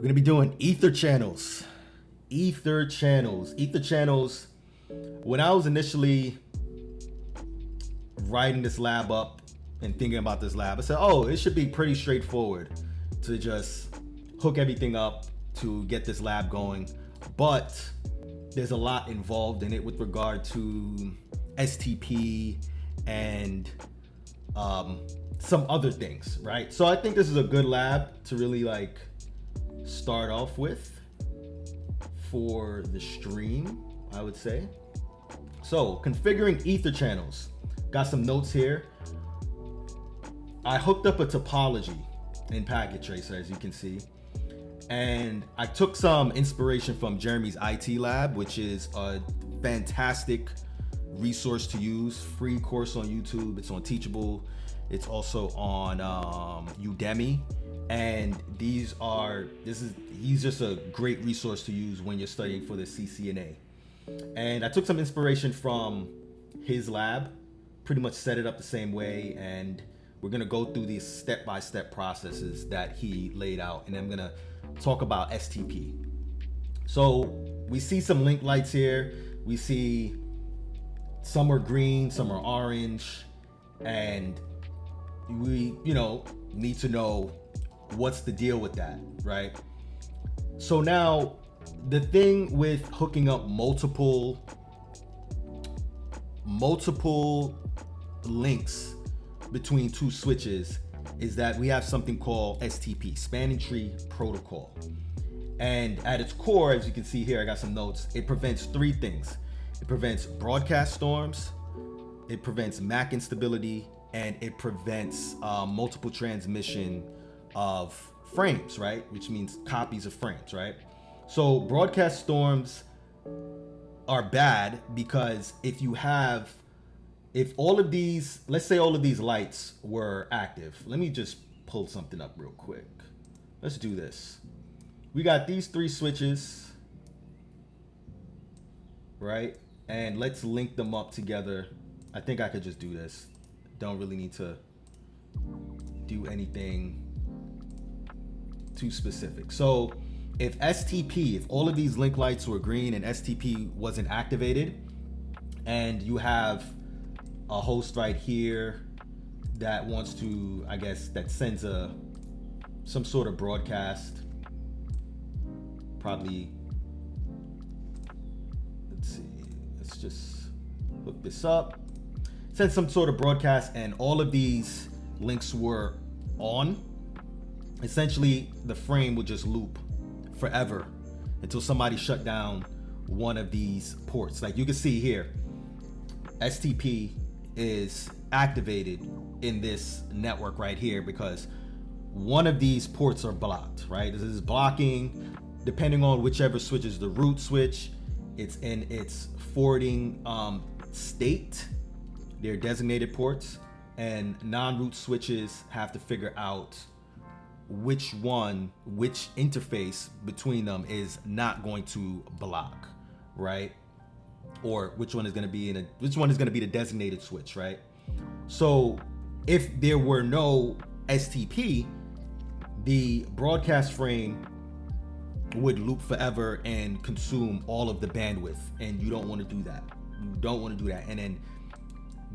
We're gonna be doing ether channels. Ether channels. Ether channels. When I was initially writing this lab up and thinking about this lab, I said, oh, it should be pretty straightforward to just hook everything up to get this lab going. But there's a lot involved in it with regard to STP and some other things, right? So I think this is a good lab to really like start off with for the stream, I would say. So configuring ether channels. Got some notes here. I hooked up a topology in Packet Tracer, as you can see. And I took some inspiration from Jeremy's IT lab, which is a fantastic resource to use. Free course on YouTube. It's on Teachable. It's also on Udemy. And he's just a great resource to use when you're studying for the Ccna. And I took some inspiration from his lab, pretty much set it up the same way, and we're gonna go through these step-by-step processes that he laid out, and I'm gonna talk about STP. So we see some link lights here. We see some are green, some are orange, and we, need to know what's the deal with that, right? So now the thing with hooking up multiple links between two switches is that we have something called STP, Spanning Tree Protocol. And at its core, as you can see here, I got some notes, it prevents three things. It prevents broadcast storms, it prevents MAC instability, and it prevents multiple transmission of frames, right? Which means copies of frames, right? So broadcast storms are bad because if all of these, let's say all of these lights were active. Let me just pull something up real quick. Let's do this. We got these three switches, right? And let's link them up together. I think I could just do this. Don't really need to do anything too specific. So if all of these link lights were green and STP wasn't activated, and you have a host right here that wants to, that sends some sort of broadcast, probably, let's see, let's just hook this up, send some sort of broadcast, and all of these links were on, essentially the frame would just loop forever until somebody shut down one of these ports. Like you can see here, STP is activated in this network right here because one of these ports are blocked, right? This is blocking, depending on whichever switch is the root switch, it's in its forwarding state. They're designated ports, and non-root switches have to figure out which interface between them is not going to block, right? Or which one is going to be the designated switch, right? So if there were no STP, the broadcast frame would loop forever and consume all of the bandwidth, and you don't want to do that. And then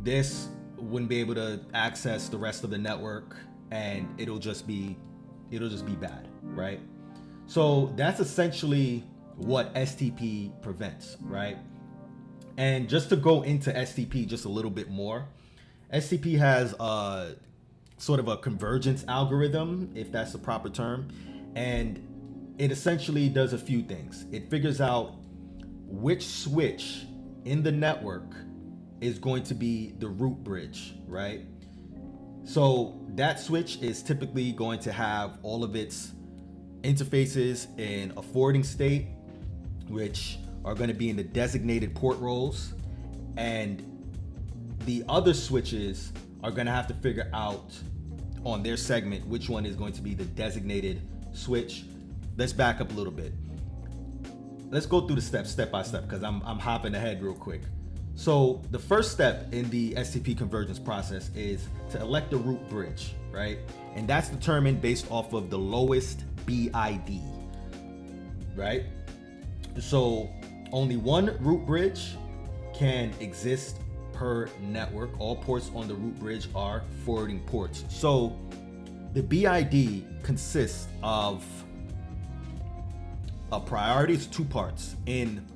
this wouldn't be able to access the rest of the network, and it'll just be bad, right? So that's essentially what STP prevents, right? And just to go into STP just a little bit more, STP has a sort of a convergence algorithm, if that's the proper term, and it essentially does a few things. It figures out which switch in the network is going to be the root bridge, right? So that switch is typically going to have all of its interfaces in a forwarding state, which are going to be in the designated port roles, and the other switches are going to have to figure out on their segment which one is going to be the designated switch. Let's back up a little bit. Let's go through the steps step by step because I'm hopping ahead real quick. So the first step in the STP convergence process is to elect a root bridge, right? And that's determined based off of the lowest BID. right? So only one root bridge can exist per network. All ports on the root bridge are forwarding ports. So the BID consists of a priority. It's two parts in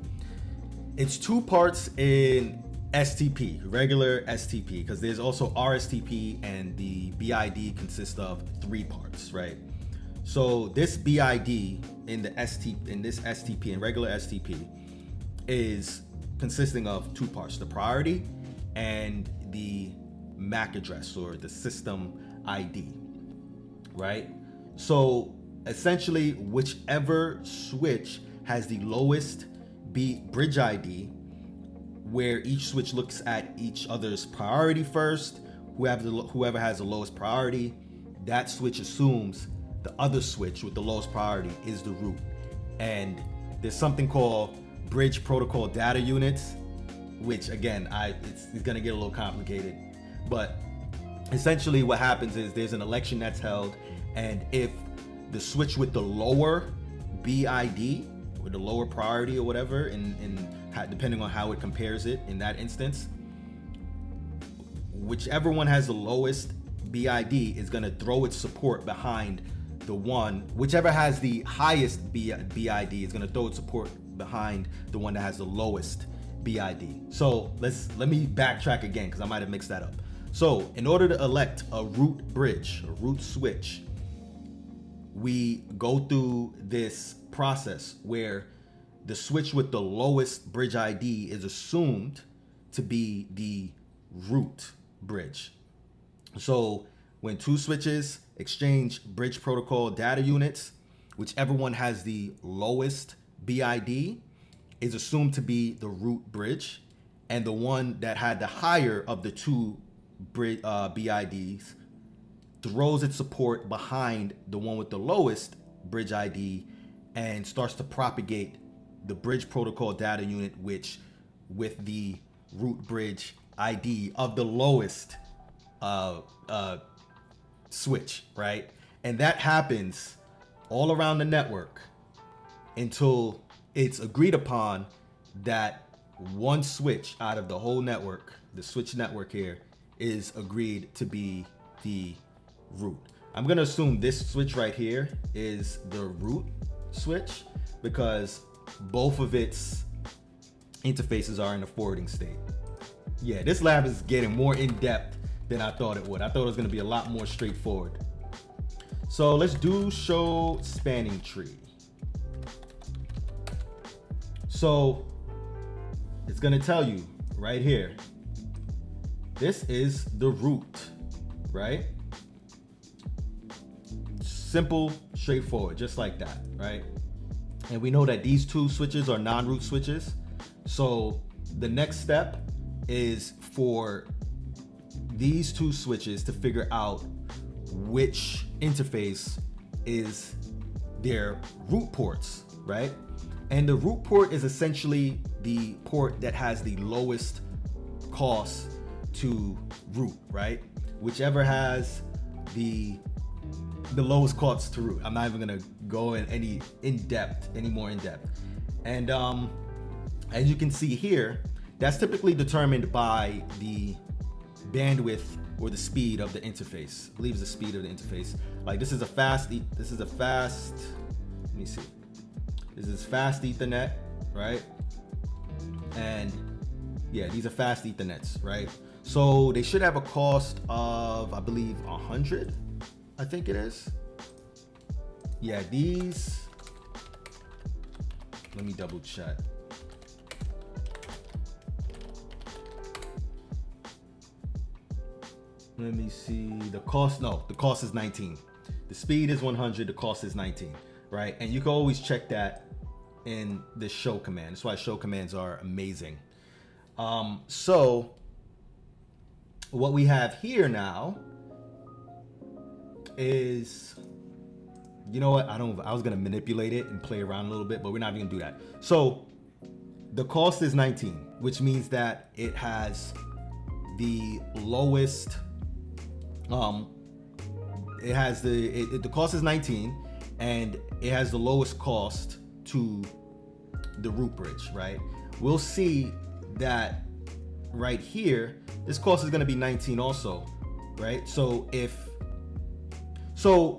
STP, regular STP, because there's also RSTP, and the BID consists of three parts, right? So this BID in this STP, in regular STP, is consisting of two parts: the priority and the MAC address, or the system ID, right? So essentially, whichever switch has the lowest bridge ID, where each switch looks at each other's priority first, whoever has the lowest priority, that switch assumes the other switch with the lowest priority is the root. And there's something called bridge protocol data units, which again, it's gonna get a little complicated, but essentially what happens is there's an election that's held, and if the switch with the lower BID, or the lower priority or whatever, depending on how it compares it in that instance, whichever one has the lowest BID is going to throw its support behind the one, whichever has the highest BID is going to throw its support behind the one that has the lowest BID. So let me backtrack again, because I might have mixed that up. So in order to elect a root bridge, a root switch, we go through this process where the switch with the lowest bridge ID is assumed to be the root bridge. So when two switches exchange bridge protocol data units, whichever one has the lowest BID is assumed to be the root bridge, and the one that had the higher of the two BIDs throws its support behind the one with the lowest bridge ID and starts to propagate the bridge protocol data unit, which with the root bridge ID of the lowest switch, right? And that happens all around the network until it's agreed upon that one switch out of the whole network, the switch network here, is agreed to be the root. I'm gonna assume this switch right here is the root switch because both of its interfaces are in a forwarding state. Yeah, this lab is getting more in depth than I thought it would. I thought it was gonna be a lot more straightforward. So let's do show spanning tree. So it's gonna tell you right here, this is the root, right? Simple, straightforward, just like that, right? And we know that these two switches are non-root switches. So the next step is for these two switches to figure out which interface is their root ports, right? And the root port is essentially the port that has the lowest cost to root, right? Whichever has the lowest cost to root. I'm not even gonna go in any more in depth. And as you can see here, that's typically determined by the bandwidth or the speed of the interface. I believe it's the speed of the interface. Like this is a fast, let me see. This is fast Ethernet, right? And yeah, these are fast Ethernets, right? So they should have a cost of, I believe, 100, I think it is. Yeah, these, let me double check. Let me see, the cost is 19. The speed is 100, the cost is 19, right? And you can always check that in the show command. That's why show commands are amazing. So what we have here now is, you know what? I was gonna manipulate it and play around a little bit, but we're not even gonna do that. So the cost is 19, which means that it has the lowest. The cost is 19, and it has the lowest cost to the root bridge, right? We'll see that right here, this cost is going to be 19 also, right? So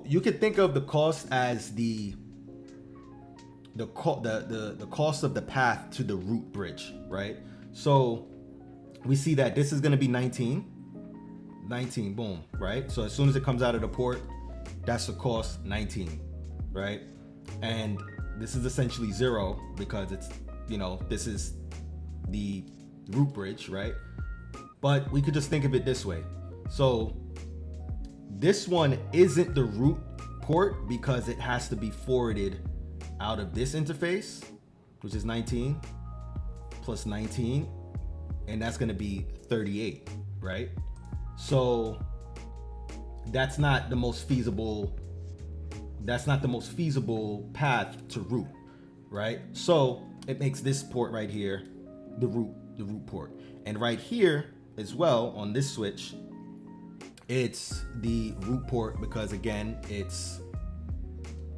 you could think of the cost as the cost of the path to the root bridge, right? So we see that this is going to be 19, boom, right? So as soon as it comes out of the port, that's the cost, 19, right? And this is essentially 0 because it's, this is the root bridge, right? But we could just think of it this way. So this one isn't the root port because it has to be forwarded out of this interface, which is 19 plus 19, and that's going to be 38, right? So that's not the most feasible path to root, right? So it makes this port right here the root port. And right here as well on this switch, it's the root port because again, it's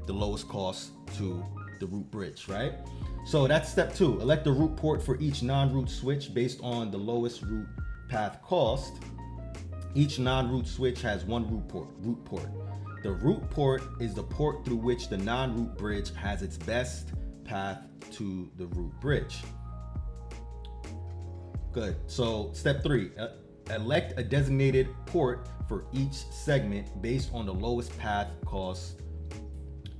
the lowest cost to the root bridge, right? So that's step 2. Elect the root port for each non-root switch based on the lowest root path cost. Each non-root switch has one root port. The root port is the port through which the non-root bridge has its best path to the root bridge. Good. So step 3, elect a designated port for each segment based on the lowest path cost.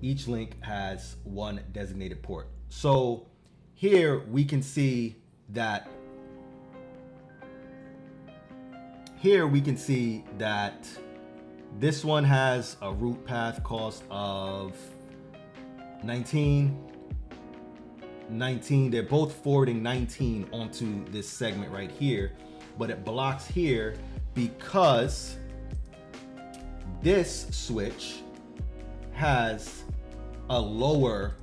Each link has one designated port. So here we can see that this one has a root path cost of 19. They're both forwarding 19 onto this segment right here, but it blocks here because this switch has a lower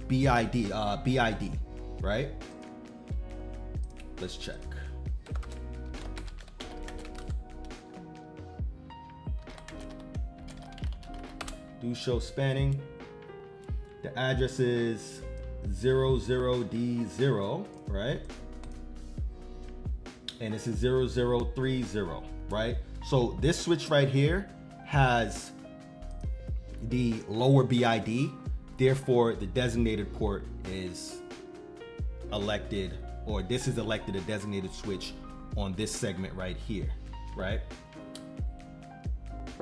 BID, right? Let's check. Do show spanning. The address is 00D0, right? And this is 0030, right? So this switch right here has the lower BID, therefore the designated port is elected, or this is elected a designated switch on this segment right here, right?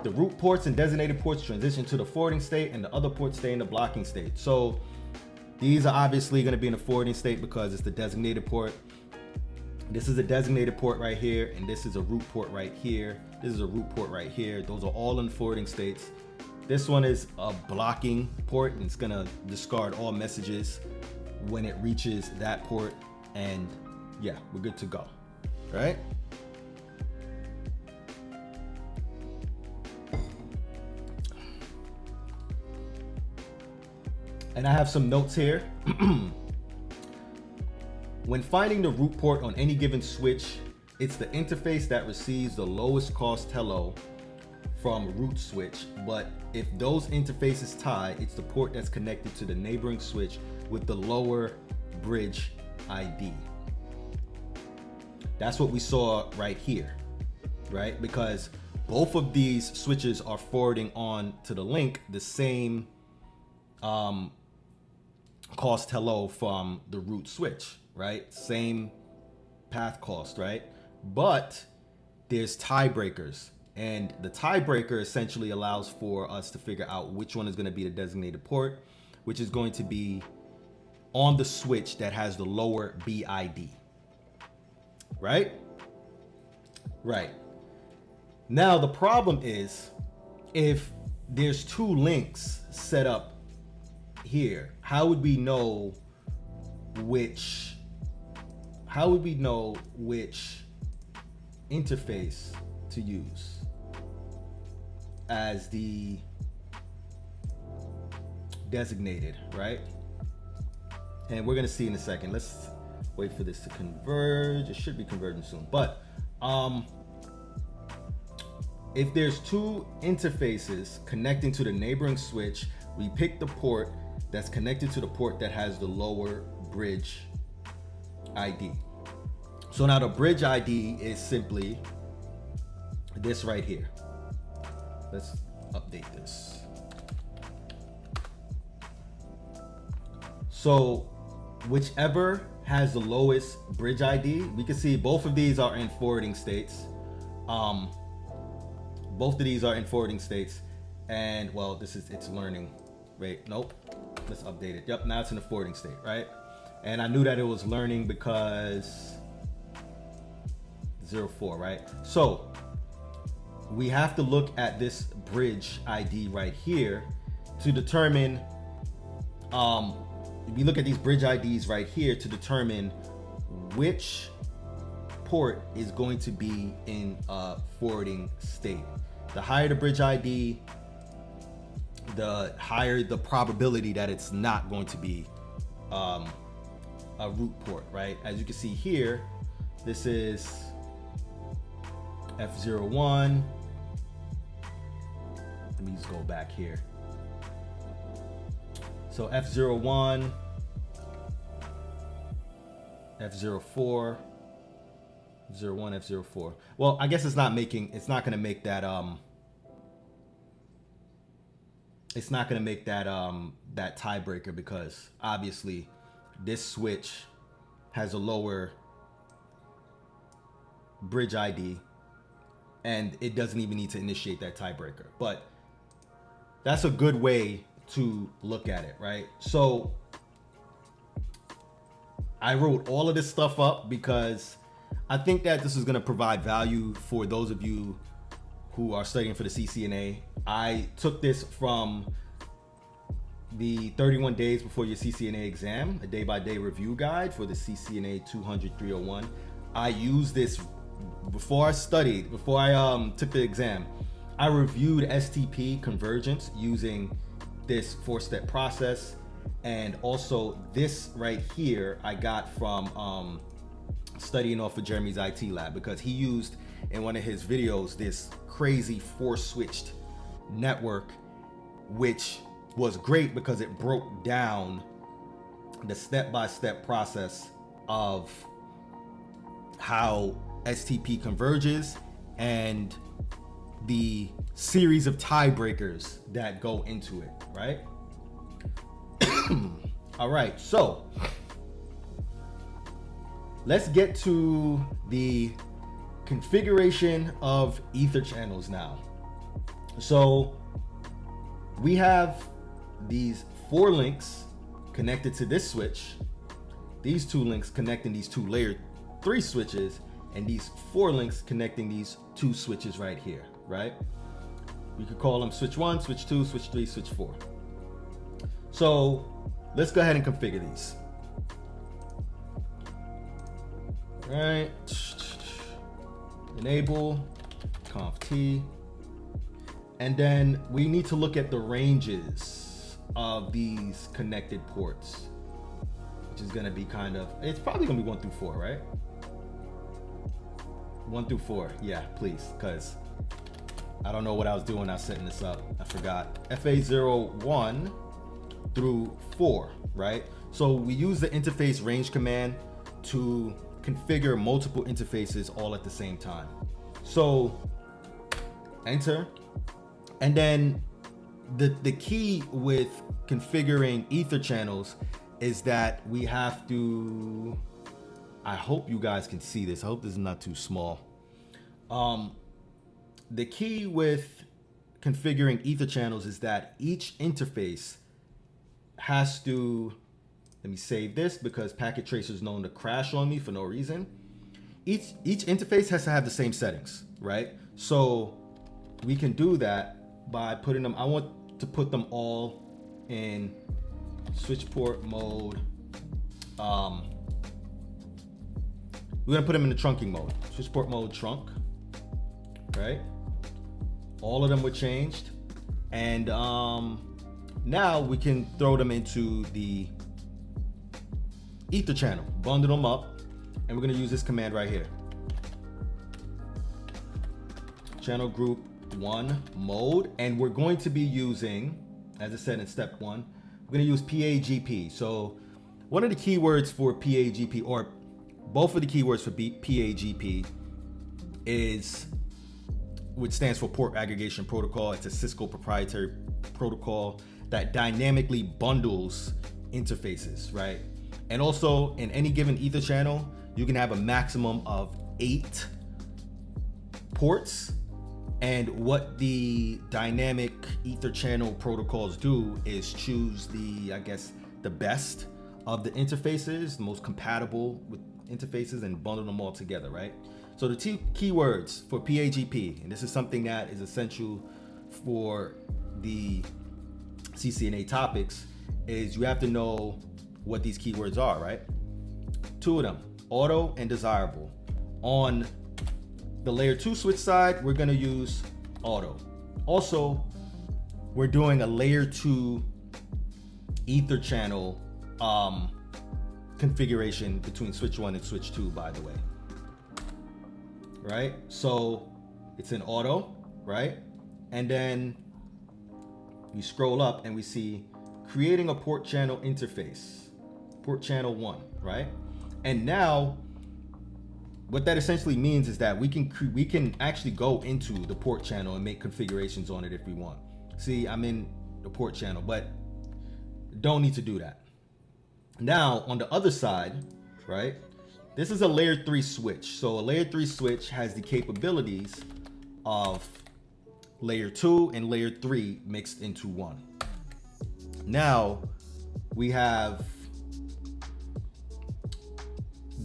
The root ports and designated ports transition to the forwarding state and the other ports stay in the blocking state. So these are obviously going to be in the forwarding state because it's the designated port. This is a designated port right here, and this is a root port right here. This is a root port right here. Those are all in forwarding states. This one is a blocking port, and it's going to discard all messages when it reaches that port. And yeah, we're good to go, right? And I have some notes here. When finding the root port on any given switch, it's the interface that receives the lowest cost hello from root switch. But if those interfaces tie, it's the port that's connected to the neighboring switch with the lower bridge ID. That's what we saw right here, right? Because both of these switches are forwarding on to the link the same cost hello from the root switch, right? Same path cost, right? But there's tiebreakers, and the tiebreaker essentially allows for us to figure out which one is going to be the designated port, which is going to be on the switch that has the lower BID, right? Right. Now the problem is if there's two links set up here, how would we know which interface to use as the designated, right? And we're gonna see in a second. Let's wait for this to converge. It should be converging soon. But if there's two interfaces connecting to the neighboring switch, we pick the port that's connected to the port that has the lower bridge ID. So now the bridge ID is simply this right here. Let's update this. So whichever has the lowest bridge ID, we can see both of these are in forwarding states. Both of these are in forwarding states, and well, it's learning. Wait, nope. Let's update it. Yep, now it's in the forwarding state, right? And I knew that it was learning because 04, right? So we have to look at this bridge ID right here to determine. We look at these bridge IDs right here to determine which port is going to be in a forwarding state. The higher the bridge ID, the higher the probability that it's not going to be a root port, right? As you can see here, this is F01. Let me just go back here. So F01, F04, F01, F04. Well, I guess it's not going to make that that tiebreaker, because obviously this switch has a lower bridge ID and it doesn't even need to initiate that tiebreaker. But that's a good way to look at it, right? So I wrote all of this stuff up because I think that this is going to provide value for those of you who are studying for the Ccna. I took this from the 31 days before your Ccna exam, a day-by-day review guide for the Ccna 200-301. I used this before I took the exam. I reviewed STP convergence using this 4-step process, and also this right here I got from studying off of Jeremy's IT lab, because he used in one of his videos this crazy 4-switched network, which was great because it broke down the step-by-step process of how STP converges and the series of tiebreakers that go into it, right? All right, so let's get to the configuration of Etherchannels now. So we have these 4 links connected to this switch, these 2 links connecting these 2 layer 3 switches, and these 4 links connecting these 2 switches right here, right? We could call them switch 1, switch 2, switch 3, switch 4. So let's go ahead and configure these. All right, enable conf t, and then we need to look at the ranges of these connected ports, which is going to be it's probably going to be 1 through 4, right? 1 through 4, yeah, please, because I don't know what I was doing when I was setting this up. I forgot. FA01 through 4, right? So we use the interface range command to configure multiple interfaces all at the same time. So enter, and then the key with configuring Etherchannels is that we have to, I hope you guys can see this. I hope this is not too small. The key with configuring Etherchannels is that each interface has to, let me save this because Packet Tracer is known to crash on me for no reason. Each interface has to have the same settings, right? So we can do that by putting them, I want to put them all in switch port mode. We're gonna put them in the trunking mode, switch port mode trunk, right? All of them were changed, and now we can throw them into the Ether channel, bundle them up, and we're gonna use this command right here. Channel group 1 mode, and we're going to be using, as I said in step 1, we're gonna use PAGP. So one of the keywords for PAGP, or both of the keywords for PAGP, is which stands for Port Aggregation Protocol. It's a Cisco proprietary protocol that dynamically bundles interfaces, right? And also in any given Ether channel, you can have a maximum of 8 ports. And what the dynamic Ether channel protocols do is choose the, I guess, the best of the interfaces, the most compatible with interfaces, and bundle them all together, right? So the two keywords for PAGP, and this is something that is essential for the CCNA topics, is you have to know what these keywords are, right? 2 of them, auto and desirable. On the layer 2 switch side, we're gonna use auto. Also, we're doing a layer 2 Ether channel configuration between switch 1 and switch 2, by the way. Right? So it's in auto, right? And then we scroll up and we see creating a port channel interface, port channel 1, right? And now what that essentially means is that we can actually go into the port channel and make configurations on it if we want. See, I'm in the port channel, but don't need to do that. Now on the other side, right? This is a layer 3 switch. So a layer 3 switch has the capabilities of layer 2 and layer 3 mixed into one. Now we have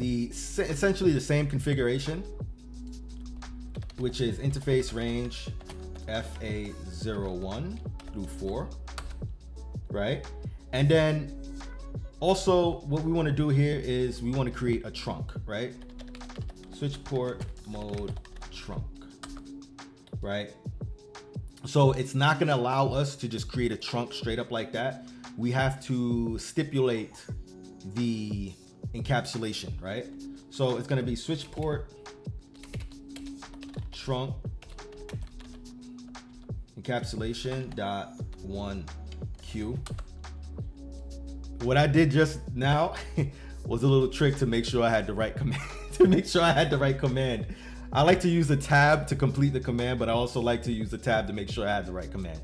essentially the same configuration, which is interface range FA01 through 4, right? And then also what we want to do here is we want to create a trunk, right? Switch port mode trunk, right? So it's not going to allow us to just create a trunk straight up like that. We have to stipulate the encapsulation, right? So it's going to be switch port trunk encapsulation dot 1Q. What I did just now was a little trick to make sure I had the right command. I like to use a tab to complete the command, but I also like to use the tab to make sure I had the right command.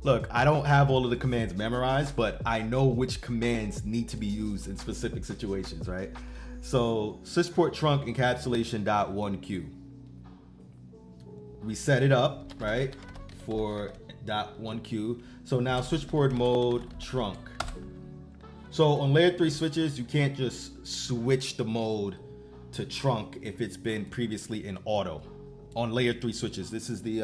Look, I don't have all of the commands memorized, but I know which commands need to be used in specific situations, right? So switch port trunk encapsulation dot 1Q. We set it up, right, for dot 1Q. So now switch port mode trunk. So on layer 3 switches, you can't just switch the mode to trunk if it's been previously in auto. On layer 3 switches, this is the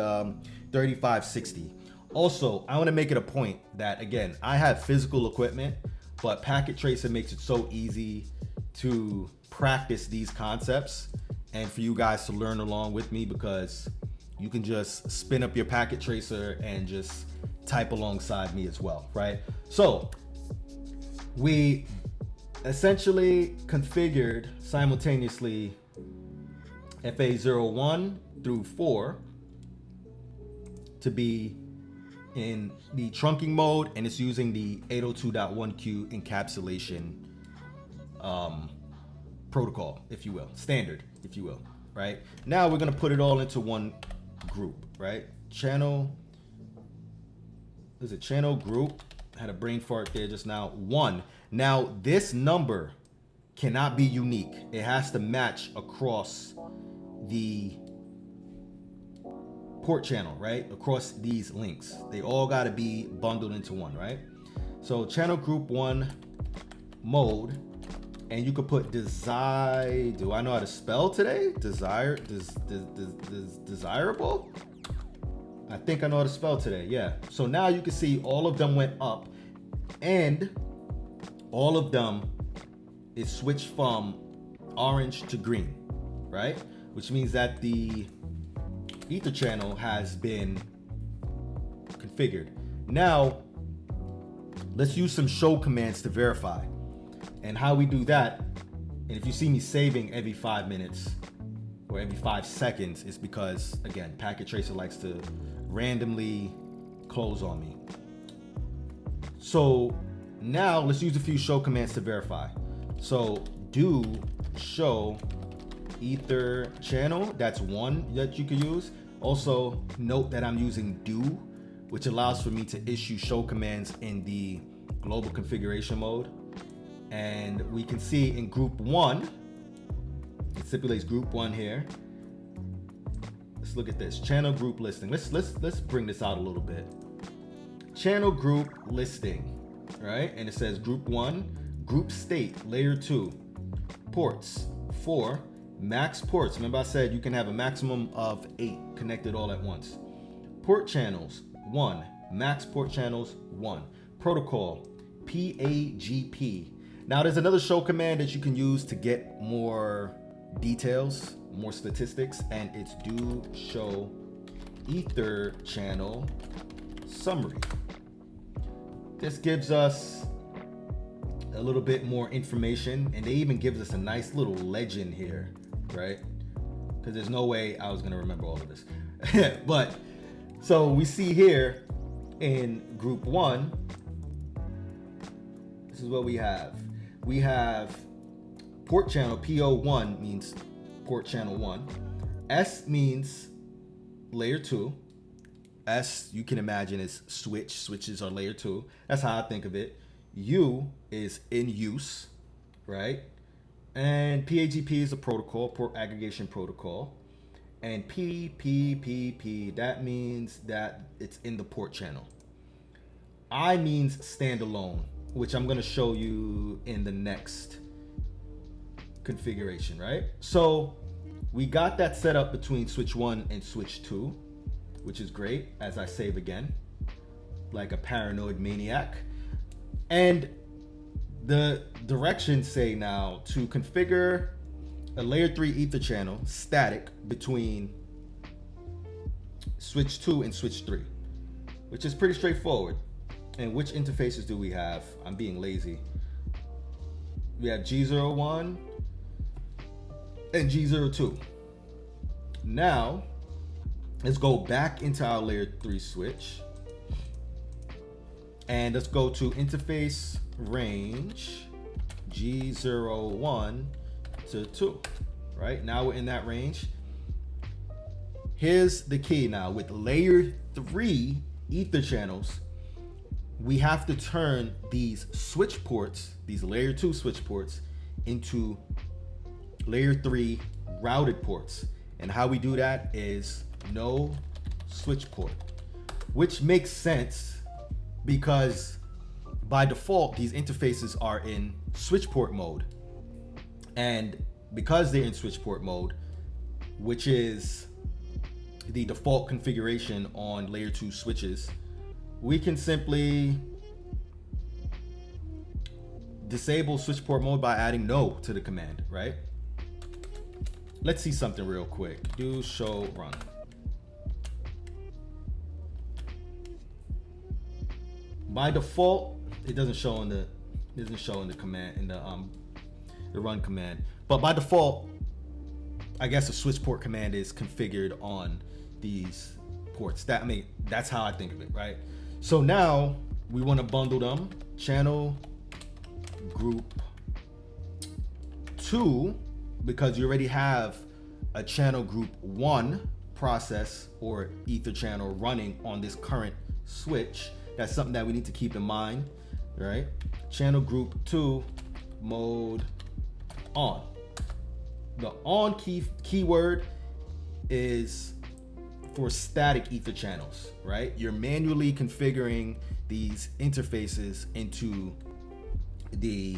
3560. Also, I want to make it a point that, again, I have physical equipment, but Packet Tracer makes it so easy to practice these concepts and for you guys to learn along with me, because you can just spin up your Packet Tracer and just type alongside me as well, right? So we essentially configured simultaneously FA01 through 4 to be in the trunking mode, and it's using the 802.1Q encapsulation protocol, if you will, standard, if you will, right? Now we're gonna put it all into one group, right? Channel, is it channel group? I had a brain fart there just now. 1. Now this number cannot be unique. It has to match across the port channel, right? Across these links. They all got to be bundled into one, right? So channel group 1 mode, and you could put desire. Do I know how to spell today? Desirable? I think I know how to spell today. Yeah. So now you can see all of them went up, and all of them is switched from orange to green, right? Which means that the Ether channel has been configured. Now, let's use some show commands to verify. And how we do that, and if you see me saving every 5 minutes or every 5 seconds, is because, again, Packet Tracer likes to randomly close on me. So Now let's use a few show commands to verify. So do show ether channel, that's one that you could use. Also note that I'm using do, which allows for me to issue show commands in the global configuration mode. And we can see in group one, it stipulates group one here. Let's look at this channel group listing. Let's bring this out a little bit. Channel group listing, right? And it says group one, group state, layer 2, ports 4, max ports. Remember I said you can have a maximum of 8 connected all at once. Port channels 1, max port channels 1. Protocol PAGP. Now there's another show command that you can use to get more details, more statistics, and it's do show ether channel summary. This gives us a little bit more information, and they even gives us a nice little legend here, right? Because there's no way I was gonna remember all of this. But so we see here in group one, this is what we have. We have port channel, PO1 means port channel 1. S means layer 2. S, you can imagine, is switch. Switches are layer 2. That's how I think of it. U is in use, right? And PAGP is a protocol, port aggregation protocol. And PPPP, that means that it's in the port channel. I means standalone, which I'm going to show you in the next configuration, right? So we got that set up between switch 1 and switch 2, which is great, as I save again, like a paranoid maniac. And the directions say now to configure a layer 3 ether channel static between switch 2 and switch 3, which is pretty straightforward. And which interfaces do we have? I'm being lazy. We have G01 and G02. Now, let's go back into our layer 3 switch. And let's go to interface range G01 to 2. Right? Now we're in that range. Here's the key now. With layer 3 ether channels, we have to turn these switch ports, these layer 2 switch ports, into layer 3 routed ports. And how we do that is no switch port, which makes sense because by default, these interfaces are in switch port mode. And because they're in switch port mode, which is the default configuration on layer 2 switches, we can simply disable switch port mode by adding no to the command, right? Let's see something real quick. Do show run. By default, it doesn't show in the command in the run command. But by default, I guess a switch port command is configured on these ports. That's how I think of it, right? So now we want to bundle them. Channel group 2, because you already have a channel group 1 process or ether channel running on this current switch. That's something that we need to keep in mind, right? Channel group 2 mode on. The on keyword is for static ether channels, right? You're manually configuring these interfaces into the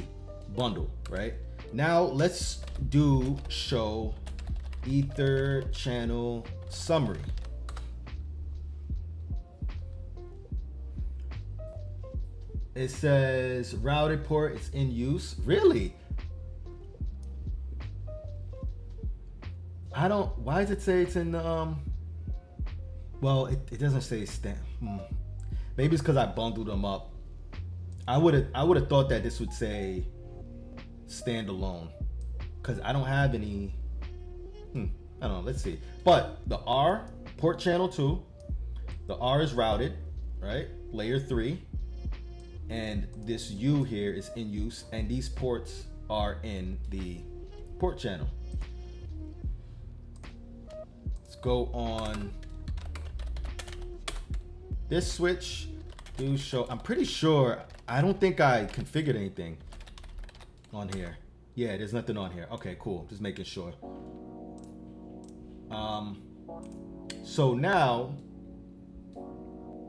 bundle, right? Now let's do show ether channel summary. It says routed port is in use. Really? Why does it say it's in the well, it doesn't say maybe it's because I bundled them up. I would have thought that this would say standalone, because I don't have any. I don't know. Let's see. But the R, port channel 2, the R is routed, right? Layer 3. and this U here is in use, and these ports are in the port channel. Let's go on this switch. Do show. I'm pretty sure. I don't think I configured anything on here. Yeah, there's nothing on here. Okay, cool. Just making sure. So now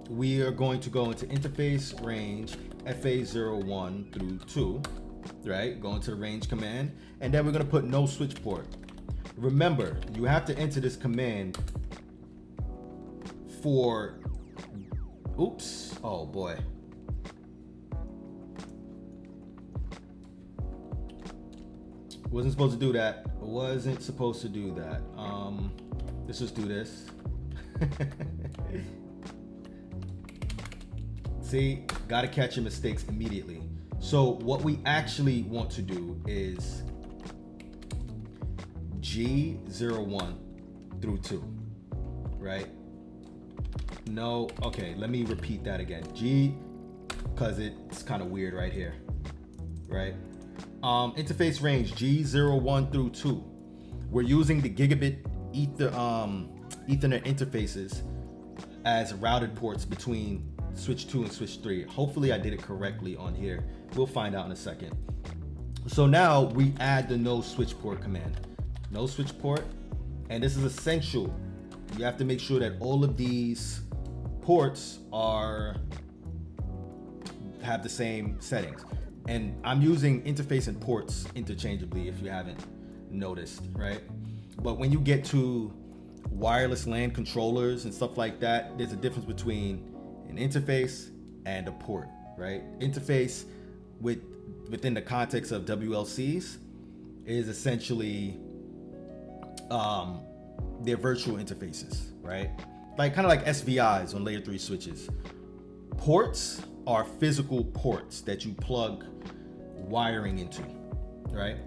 we are going to go into interface range FA01 through 2, right? Go into the range command, and then we're going to put no switch port. Remember, you have to enter this command for, oops, oh boy. Wasn't supposed to do that. Wasn't supposed to do that. Let's just do this. See, gotta catch your mistakes immediately. So what we actually want to do is G01 through 2, right? No, okay, let me repeat that again. G, because it's kind of weird right here, right? Interface range G01 through 2. We're using the gigabit Ethernet interfaces as routed ports between switch 2 and switch 3. Hopefully I did it correctly on here. We'll find out in a second. So now we add the no switch port command. No switch port, and this is essential. You have to make sure that all of these ports have the same settings. And I'm using interface and ports interchangeably if you haven't noticed, right? But when you get to wireless LAN controllers and stuff like that, there's a difference between an interface and a port, right? Interface within the context of WLCs is essentially their virtual interfaces, right? Like kind of like SVIs on layer 3 switches. Ports are physical ports that you plug wiring into, right?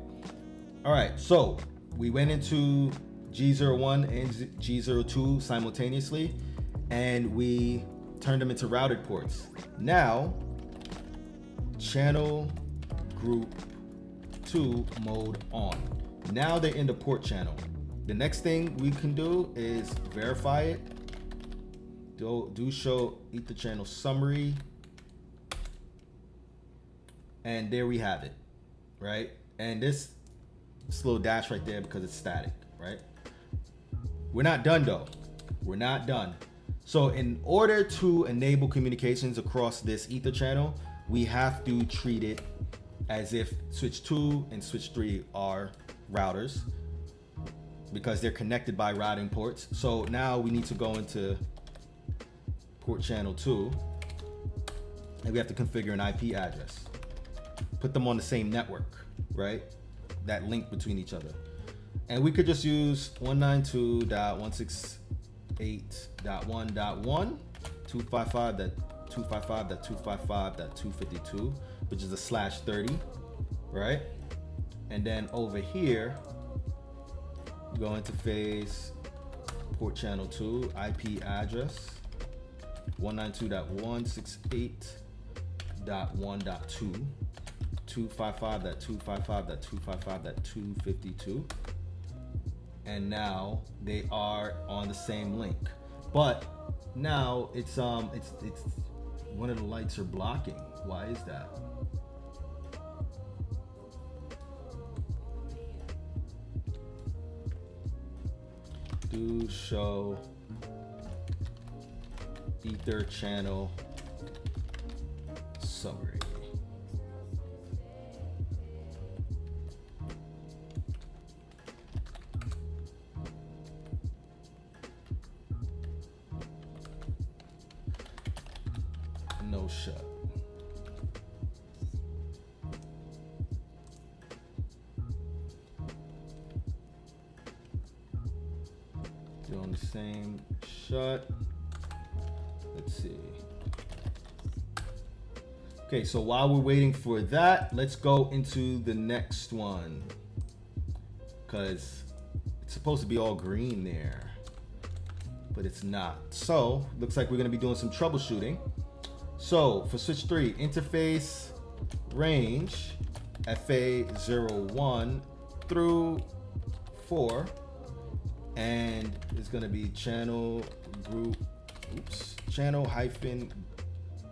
All right, so we went into G01 and G02 simultaneously, and we turned them into routed ports. Now, channel group 2 mode on. Now they're in the port channel. The next thing we can do is verify it. Do show Etherchannel summary. And there we have it, right? And this little dash right there because it's static, right? We're not done though. We're not done. So in order to enable communications across this Ether channel, we have to treat it as if switch 2 and switch 3 are routers because they're connected by routing ports. So now we need to go into port channel 2 and we have to configure an IP address. Put them on the same network, right? That link between each other. And we could just use 192.168.1.1, 255.255.255.252, which is a /30, right? And then over here, go into phase port channel 2, IP address 192.168.1.2. 255.255.255.252, and now they are on the same link. But now it's one of the lights are blocking. Why is that? Do show Ether channel summary. No shut. Doing the same shut. Let's see. Okay, so while we're waiting for that, let's go into the next one because it's supposed to be all green there, but it's not. So looks like we're going to be doing some troubleshooting. So for switch 3, interface range FA01 through 4, and it's going to be channel group, channel hyphen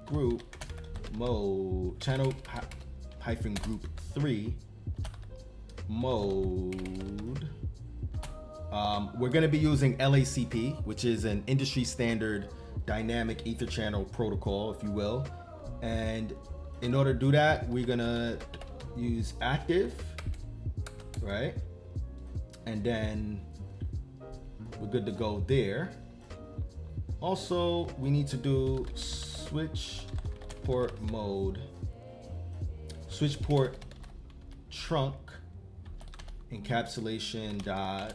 group mode, channel hyphen group 3 mode. We're going to be using LACP, which is an industry standard dynamic ether channel protocol, if you will. And in order to do that, we're going to use active, right? And then we're good to go there. Also, we need to do switch port mode, switch port trunk encapsulation dot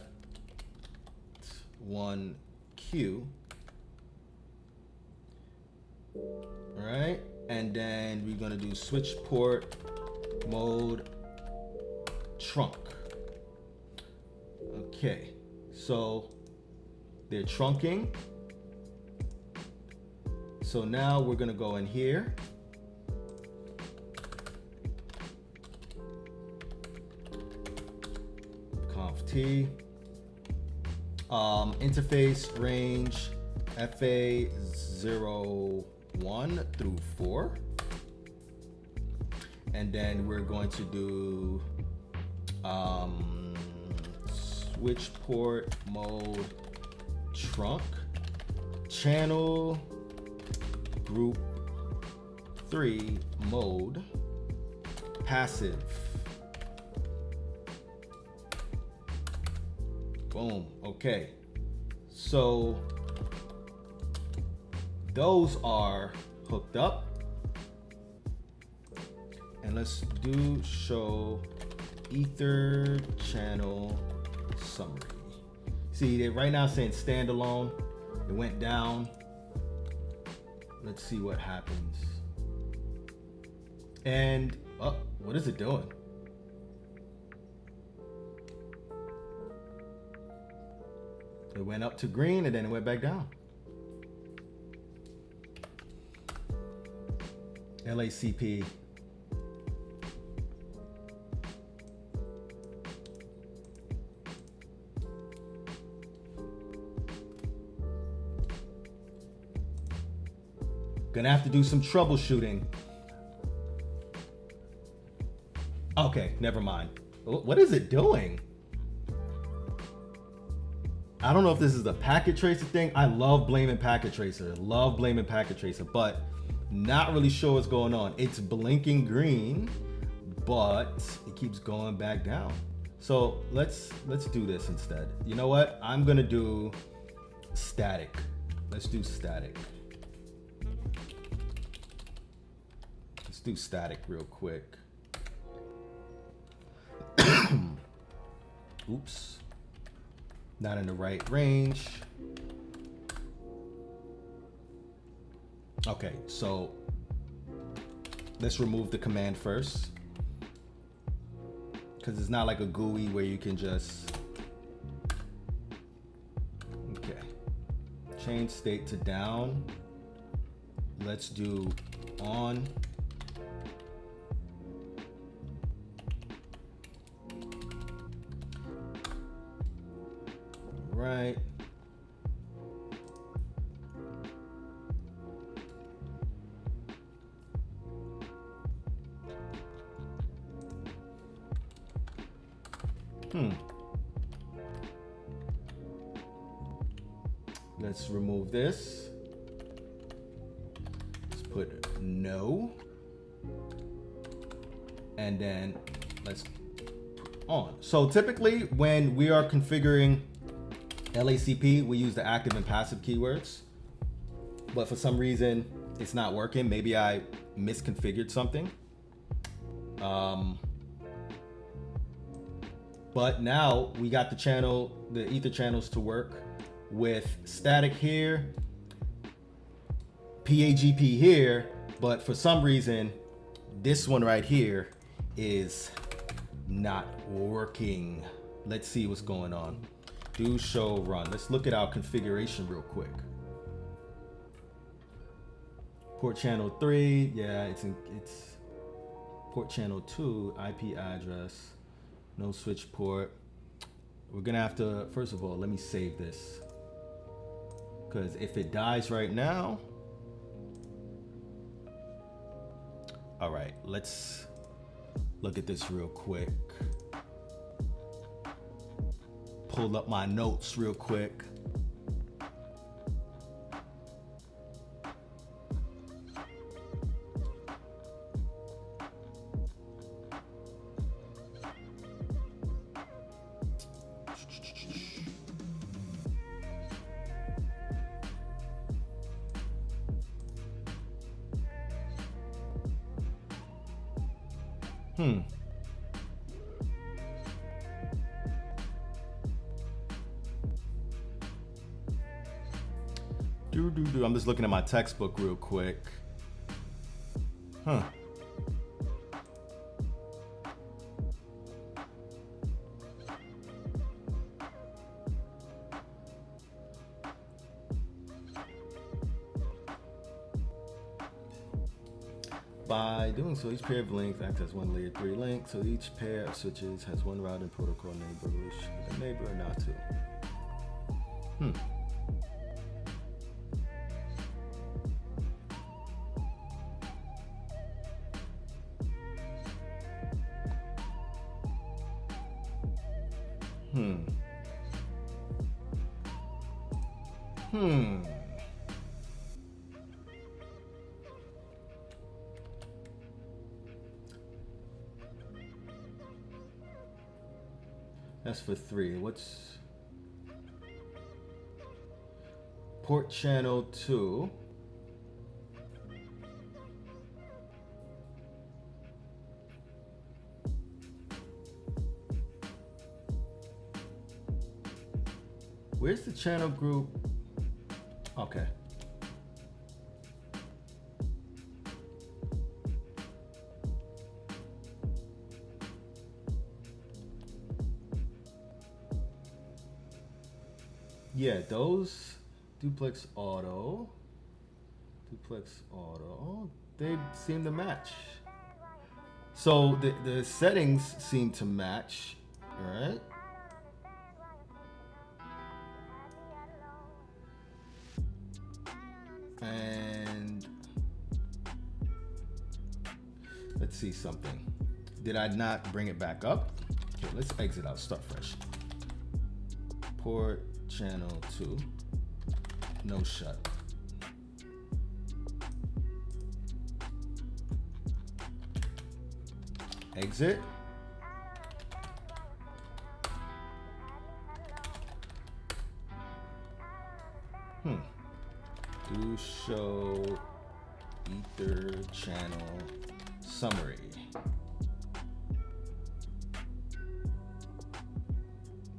1Q. All right, and then we're gonna do switch port mode trunk. Okay, so they're trunking. So now we're gonna go in here. Conf T. Interface range FA01 through 4. And then we're going to do switch port mode trunk channel group 3 mode passive. Boom. Okay, so those are hooked up, and let's do show ether channel summary. See, they're right now saying standalone. It went down. Let's see what happens. And oh, what is it doing? It went up to green and then it went back down. LACP. Gonna have to do some troubleshooting. Okay, never mind. What is it doing? I don't know if this is the packet tracer thing. I love blaming packet tracer. But not really sure what's going on. It's blinking green, but it keeps going back down. So let's do this instead. You know what? I'm gonna do static. Let's do static. Let's do static real quick. Oops. Not in the right range. Okay, so let's remove the command first, because it's not like a GUI where you can just, okay, change state to down. Let's do on. Right. Let's remove this. Let's put no. And then let's put on. So typically when we are configuring LACP, we use the active and passive keywords, but for some reason it's not working. Maybe I misconfigured something. But now we got the ether channels to work with static here, PAGP here, but for some reason this one right here is not working. Let's see what's going on. Do show run. Let's look at our configuration real quick. Port channel 3, yeah, it's port channel 2, IP address, no switch port. We're gonna have to, first of all, let me save this. Because if it dies right now, all right, let's look at this real quick. Pull up my notes real quick. I'm just looking at my textbook real quick. Huh. By doing so, each pair of links acts as one layer 3 link. So each pair of switches has one routing protocol neighbor, which the neighbor or not to. That's for 3. What's port channel 2? Where's the channel group? Okay. Yeah, those duplex auto, they seem to match. So the settings seem to match, right? And let's see something. Did I not bring it back up? Okay, let's exit out, start fresh. Port channel 2, no shut. Exit. Do show ether channel summary.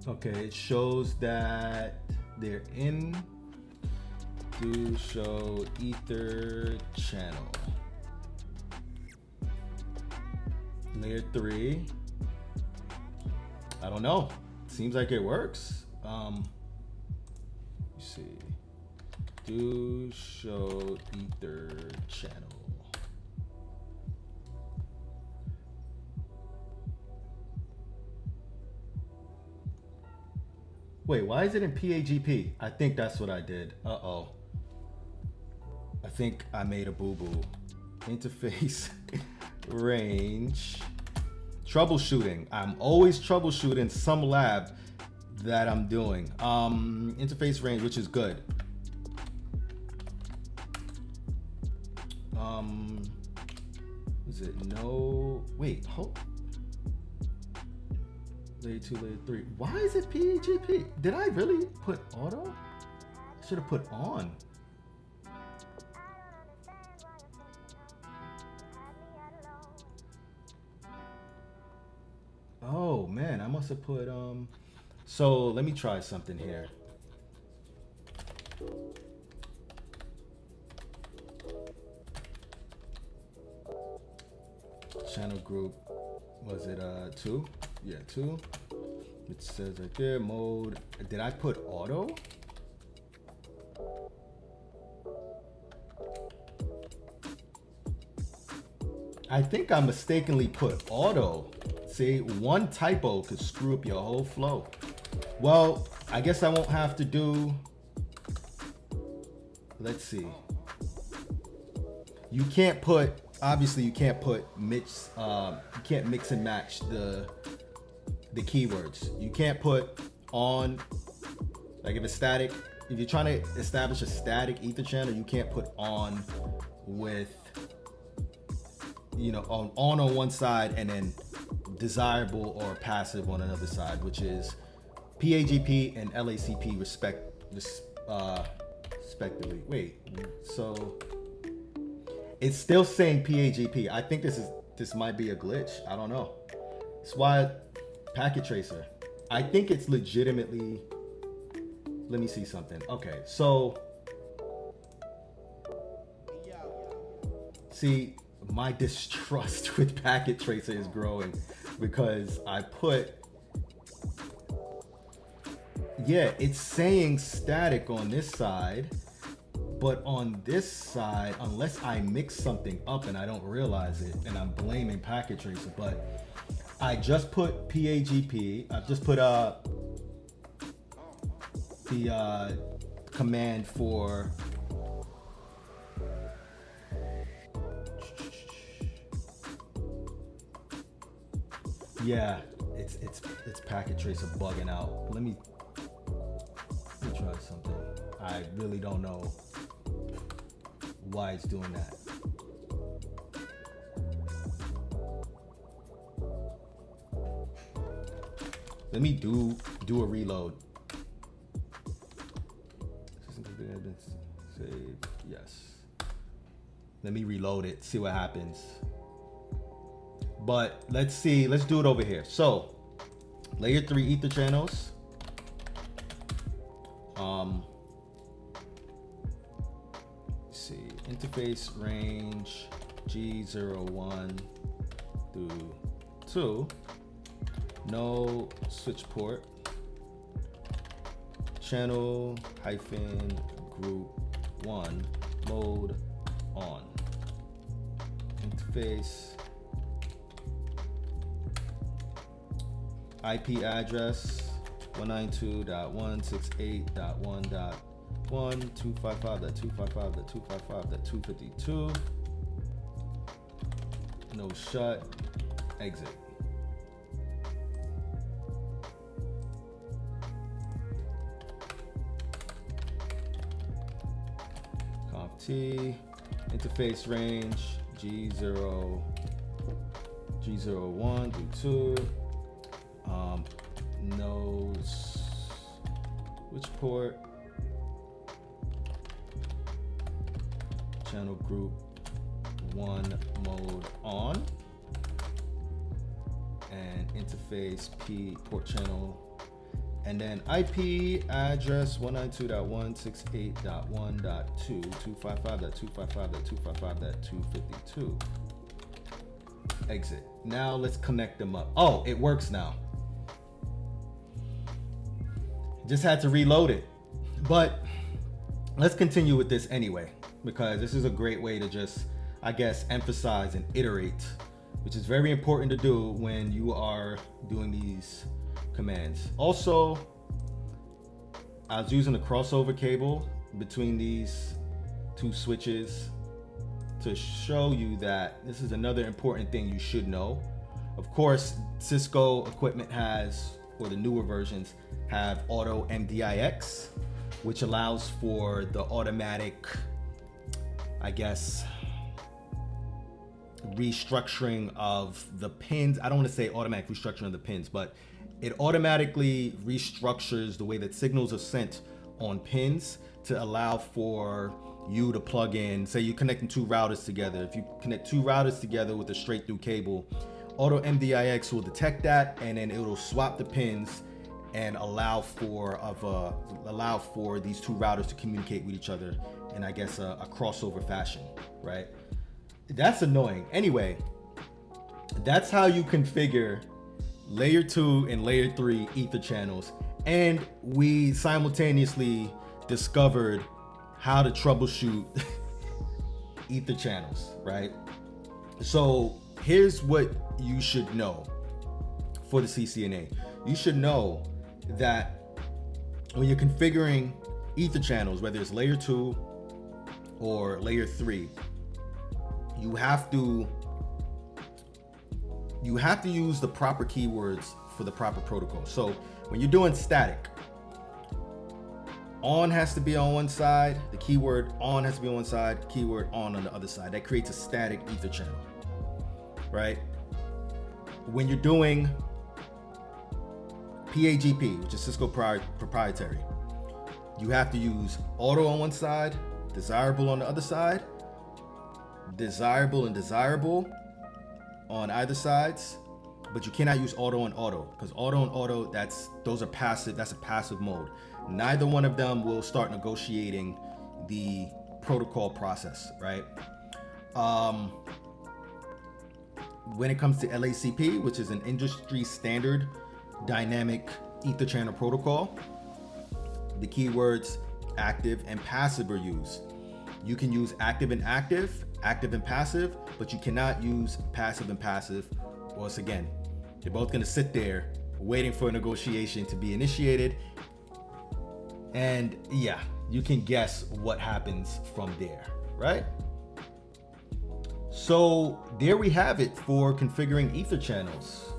Okay, it shows that they're in. Do show ether channel. Layer 3. I don't know. Seems like it works. Let's see. Do show ether channel. Wait, why is it in PAGP? I think that's what I did. Uh-oh. I think I made a boo-boo. Interface range. Troubleshooting. I'm always troubleshooting some lab that I'm doing. Interface range, which is good. Is it no? Wait, hold. Layer 2, layer 3. Why is it PGP? Did I really put auto? I should have put on. Oh man, I must have put so let me try something here. Channel group, was it 2? Yeah, 2. It says right there, mode. Did I put auto? I think I mistakenly put auto. See, one typo could screw up your whole flow. Well, I guess I won't have to do, let's see. You can't put, obviously you can't put mix, you can't mix and match the keywords. You can't put on, like if it's static, if you're trying to establish a static ether channel, you can't put on with, you know, on one side and then desirable or passive on another side, which is PAGP and LACP respectively. Wait, so it's still saying PAGP. I think this might be a glitch. I don't know. It's why packet tracer. I think it's legitimately. Let me see something. Okay, so see, my distrust with packet tracer is growing because I put, yeah, it's saying static on this side, but on this side, unless I mix something up and I don't realize it, and I'm blaming packet tracer, but I just put PAGP. I've just put the command for yeah, it's packet tracer bugging out. Let me try something. I really don't know why it's doing that. Let me do a reload. Save, yes. Let me reload it, see what happens. But let's see, let's do it over here. So, layer 3 ether channels. Let's see, interface range G01 through 2. No switch port. Channel hyphen group 1 mode on. Interface IP address 192.168.1.1, 255.255.255.252. No shut. Exit. T interface range G01 through 2. No switch port. Channel group 1 mode on. And interface P port channel. And then IP address 192.168.1.2, 255.255.255.252. Exit. Now let's connect them up. Oh, it works now. Just had to reload it. But let's continue with this anyway, because this is a great way to just, I guess, emphasize and iterate, which is very important to do when you are doing these commands. Also, I was using a crossover cable between these two switches to show you that this is another important thing you should know. Of course, Cisco equipment has, or the newer versions have, auto MDIX, which allows for the automatic, I guess, restructuring of the pins. I don't want to say automatic restructuring of the pins, but it automatically restructures the way that signals are sent on pins to allow for you to plug in, say you're connecting two routers together. If you connect two routers together with a straight through cable, auto MDIX will detect that, and then it'll swap the pins and allow for these two routers to communicate with each other in, I guess, a crossover fashion, right? That's annoying. Anyway, that's how you configure layer 2 and layer 3 ether channels. And we simultaneously discovered how to troubleshoot ether channels, right? So here's what you should know for the CCNA. You should know that when you're configuring Etherchannels, whether it's layer 2 or layer 3, you have to use the proper keywords for the proper protocol. So when you're doing static, on has to be on one side, the keyword on has to be on one side, keyword on the other side. That creates a static ether channel, right? When you're doing PAGP, which is Cisco proprietary, you have to use auto on one side, desirable on the other side, desirable and desirable on either sides, but you cannot use auto and auto, because auto and auto, that's a passive mode. Neither one of them will start negotiating the protocol process, right? When it comes to LACP, which is an industry standard dynamic ether channel protocol, the keywords active and passive are used. You can use active and passive, but you cannot use passive and passive, or else again, they're both gonna sit there waiting for a negotiation to be initiated. And yeah, you can guess what happens from there, right? So there we have it for configuring ether channels.